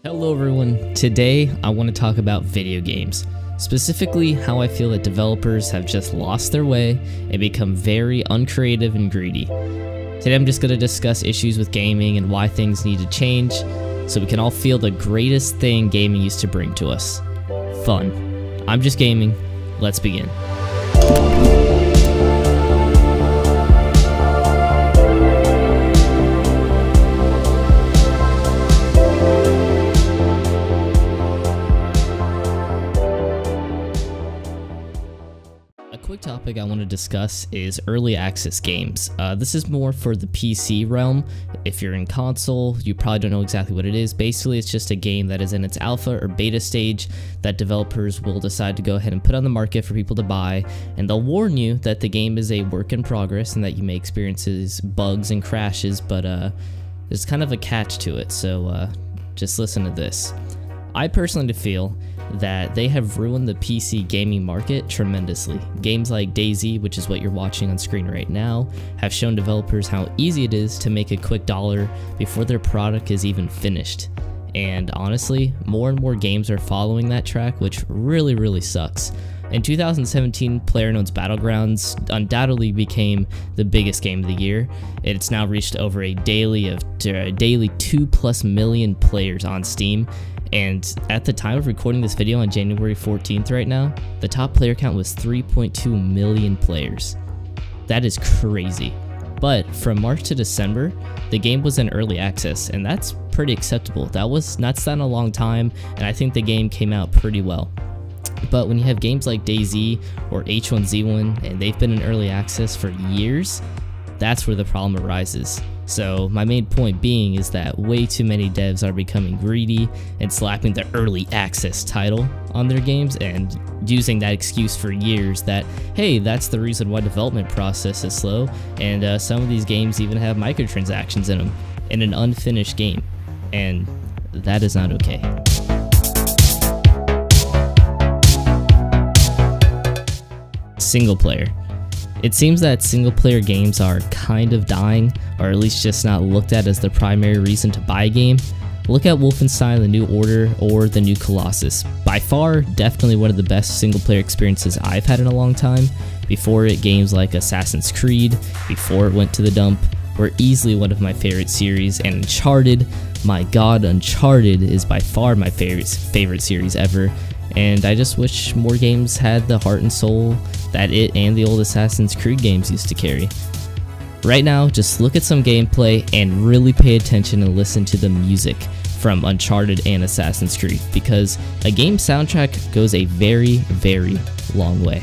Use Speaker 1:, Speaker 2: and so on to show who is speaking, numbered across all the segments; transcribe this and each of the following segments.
Speaker 1: Hello everyone, today I want to talk about video games, specifically how I feel that developers have just lost their way and become very uncreative and greedy. Today I'm just going to discuss issues with gaming and why things need to change so we can all feel the greatest thing gaming used to bring to us: fun. I'm just gaming, let's begin. Quick topic I want to discuss is early access games. This is more for the PC realm. If you're in console, you probably don't know exactly what it is. Basically, it's just a game that is in its alpha or beta stage that developers will decide to go ahead and put on the market for people to buy, and they'll warn you that the game is a work in progress and that you may experience bugs and crashes, but there's kind of a catch to it, so just listen to this. I personally feel that they have ruined the PC gaming market tremendously. Games like DayZ, which is what you're watching on screen right now, have shown developers how easy it is to make a quick dollar before their product is even finished. And honestly, more and more games are following that track, which really sucks. In 2017, PlayerUnknown's Battlegrounds undoubtedly became the biggest game of the year. It's now reached over a daily 2+ million players on Steam. And at the time of recording this video on January 14th right now, the top player count was 3.2 million players. That is crazy. But from March to December, the game was in early access, and that's pretty acceptable. That's not a long time, and I think the game came out pretty well. But when you have games like DayZ or H1Z1, and they've been in early access for years, that's where the problem arises. So my main point being is that way too many devs are becoming greedy and slapping the early access title on their games and using that excuse for years that, hey, that's the reason why development process is slow, and some of these games even have microtransactions in them in an unfinished game, and that is not okay. Single player. It seems that single-player games are kind of dying, or at least just not looked at as the primary reason to buy a game. Look at Wolfenstein: The New Order or The New Colossus. By far, definitely one of the best single-player experiences I've had in a long time. Before it, games like Assassin's Creed, before it went to the dump, were easily one of my favorite series, and Uncharted, my god, Uncharted is by far my favorite series ever. And I just wish more games had the heart and soul that it and the old Assassin's Creed games used to carry. Right now, just look at some gameplay and really pay attention and listen to the music from Uncharted and Assassin's Creed, because a game soundtrack goes a very long way.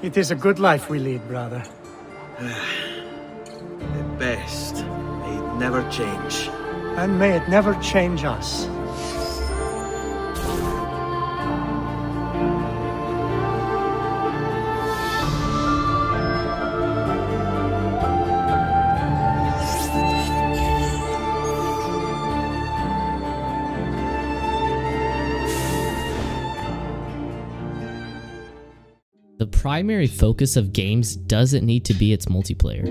Speaker 2: It is a good life we lead, brother.
Speaker 3: The best. May it never change.
Speaker 2: And may it never change us.
Speaker 1: The primary focus of games doesn't need to be its multiplayer.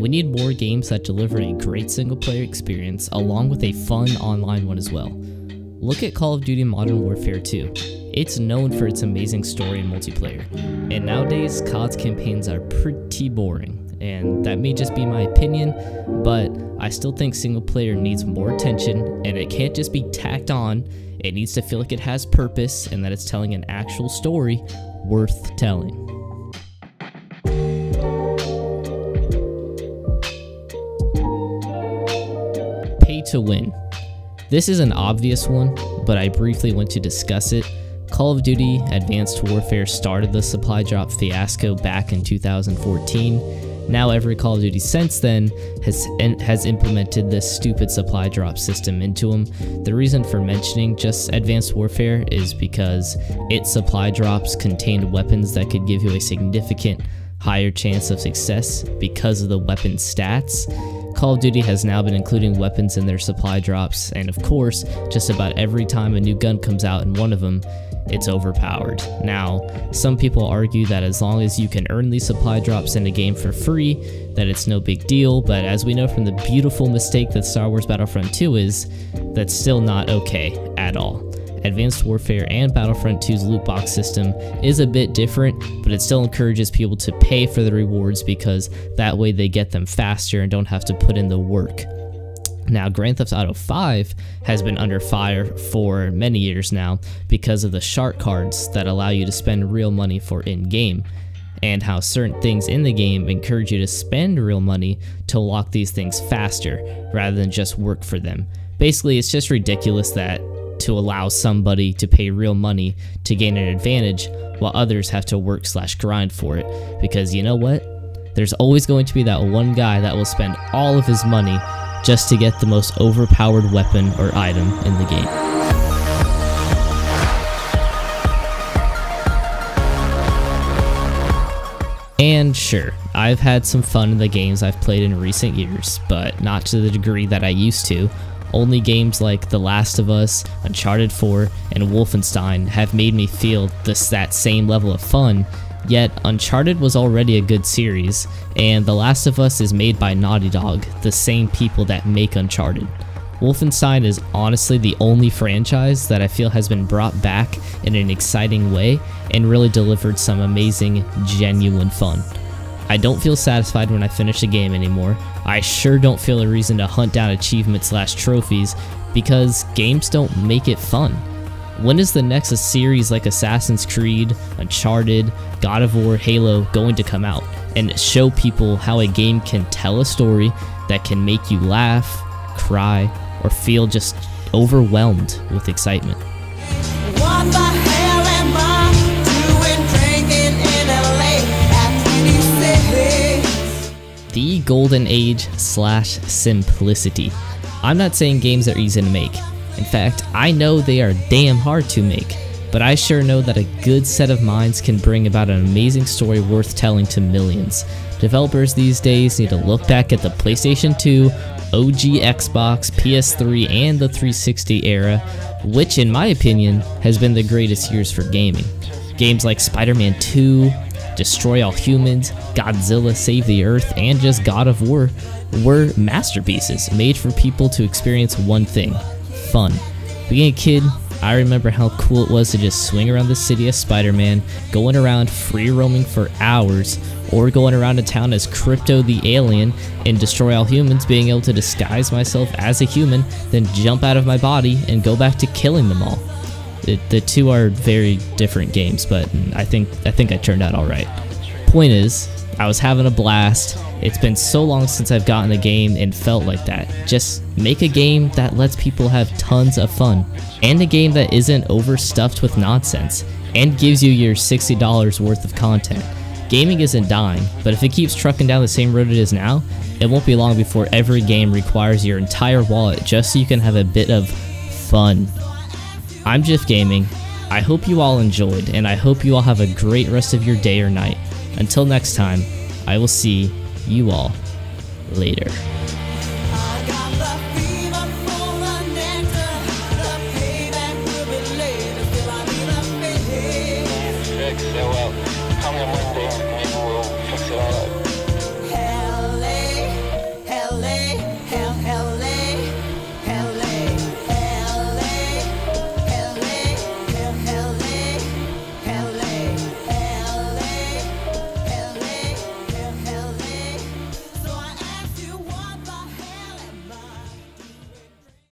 Speaker 1: We need more games that deliver a great single player experience along with a fun online one as well. Look at Call of Duty Modern Warfare 2. it's known for its amazing story and multiplayer. And nowadays, COD's campaigns are pretty boring. And that may just be my opinion, but I still think single player needs more attention, and it can't just be tacked on. It needs to feel like it has purpose and that it's telling an actual story worth telling. Pay to win. This is an obvious one, but I briefly want to discuss it. Call of Duty Advanced Warfare started the supply drop fiasco back in 2014. Now every Call of Duty since then has implemented this stupid supply drop system into them. The reason for mentioning just Advanced Warfare is because its supply drops contained weapons that could give you a significant higher chance of success because of the weapon stats. Call of Duty has now been including weapons in their supply drops, and of course, just about every time a new gun comes out in one of them, it's overpowered. Now, some people argue that as long as you can earn these supply drops in a game for free, that it's no big deal, but as we know from the beautiful mistake that Star Wars Battlefront 2 is, that's still not okay at all. Advanced Warfare and Battlefront 2's loot box system is a bit different, but it still encourages people to pay for the rewards because that way they get them faster and don't have to put in the work. Now, Grand Theft Auto 5 has been under fire for many years now because of the shark cards that allow you to spend real money for in-game, and how certain things in the game encourage you to spend real money to unlock these things faster rather than just work for them. Basically, it's just ridiculous that to allow somebody to pay real money to gain an advantage while others have to work/grind for it, because you know what? There's always going to be that one guy that will spend all of his money just to get the most overpowered weapon or item in the game. And sure, I've had some fun in the games I've played in recent years, but not to the degree that I used to. Only games like The Last of Us, Uncharted 4, and Wolfenstein have made me feel that same level of fun. Yet, Uncharted was already a good series, and The Last of Us is made by Naughty Dog, the same people that make Uncharted. Wolfenstein is honestly the only franchise that I feel has been brought back in an exciting way and really delivered some amazing, genuine fun. I don't feel satisfied when I finish a game anymore. I sure don't feel a reason to hunt down achievements/trophies because games don't make it fun. When is the next series like Assassin's Creed, Uncharted, God of War, Halo going to come out and show people how a game can tell a story that can make you laugh, cry, or feel just overwhelmed with excitement?
Speaker 4: What the hell am I doing drinking in LA at 26?
Speaker 1: The golden age/simplicity. I'm not saying games are easy to make. In fact, I know they are damn hard to make, but I sure know that a good set of minds can bring about an amazing story worth telling to millions. Developers these days need to look back at the PlayStation 2, OG Xbox, PS3, and the 360 era, which in my opinion has been the greatest years for gaming. Games like Spider-Man 2, Destroy All Humans, Godzilla Save the Earth, and just God of War were masterpieces made for people to experience one thing: fun. Being a kid, I remember how cool it was to just swing around the city as Spider-Man, going around free roaming for hours, or going around a town as Crypto the Alien in Destroy All Humans, being able to disguise myself as a human, then jump out of my body and go back to killing them all. The two are very different games, but I think I turned out alright. Point is, I was having a blast. It's been so long since I've gotten a game and felt like that. Just make a game that lets people have tons of fun, and a game that isn't overstuffed with nonsense, and gives you your $60 worth of content. Gaming isn't dying, but if it keeps trucking down the same road it is now, it won't be long before every game requires your entire wallet just so you can have a bit of fun. I'm Jiff Gaming. I hope you all enjoyed, and I hope you all have a great rest of your day or night. Until next time, I will see you all later.